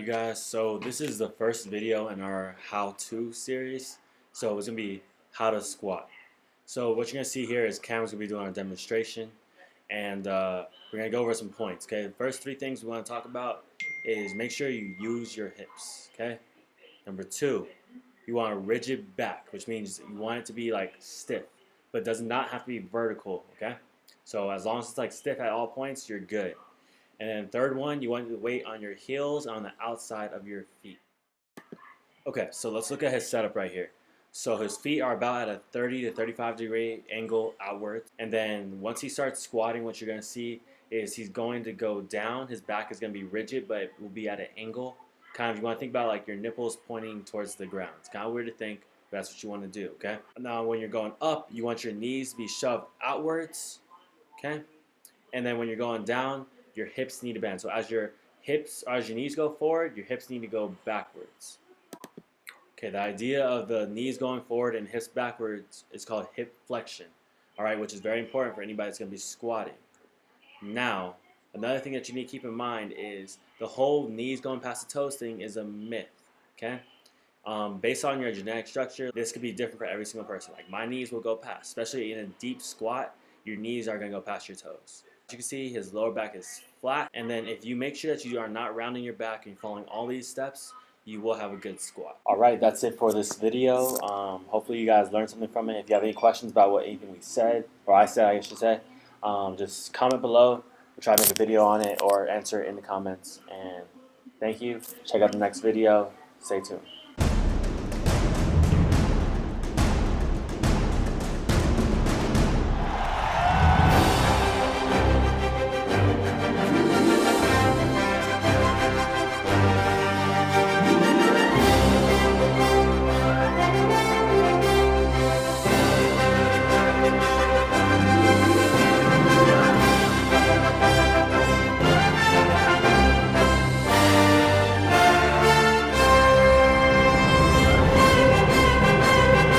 you guys, so this is the first video in our how-to series. So it's going to be how to squat. So what you're going to see here is Cam's going to be doing a demonstration, and we're going to go over some points. Okay, the first three things we want to talk about is make sure you use your hips. Okay, number two, you want a rigid back, which means you want it to be like stiff, but does not have to be vertical. Okay, so as long as it's like stiff at all points, you're good. And then third one, you want the weight on your heels on the outside of your feet. Okay, so let's look at his setup right here. So his feet are about at a 30 to 35 degree angle outwards. And then once he starts squatting, what you're going to see is he's going to go down. His back is going to be rigid, but it will be at an angle. Kind of, you want to think about like your nipples pointing towards the ground. It's kind of weird to think, but that's what you want to do, okay? Now, when you're going up, you want your knees to be shoved outwards, okay? And then when you're going down, your hips need to bend. So as your knees go forward, your hips need to go backwards. Okay, the idea of the knees going forward and hips backwards is called hip flexion, all right, which is very important for anybody that's going to be squatting. Now, another thing that you need to keep in mind is the whole knees going past the toes thing is a myth, okay? Based on your genetic structure, this could be different for every single person. Like my knees will go past, especially in a deep squat, your knees are going to go past your toes. As you can see, his lower back is flat, and then if you make sure that you are not rounding your back and you're following all these steps, you will have a good squat. Alright, that's it for this video. Hopefully you guys learned something from it. If you have any questions about anything we said, or I said I should say, just comment below. We'll try to make a video on it or answer it in the comments. And thank you. Check out the next video. Stay tuned.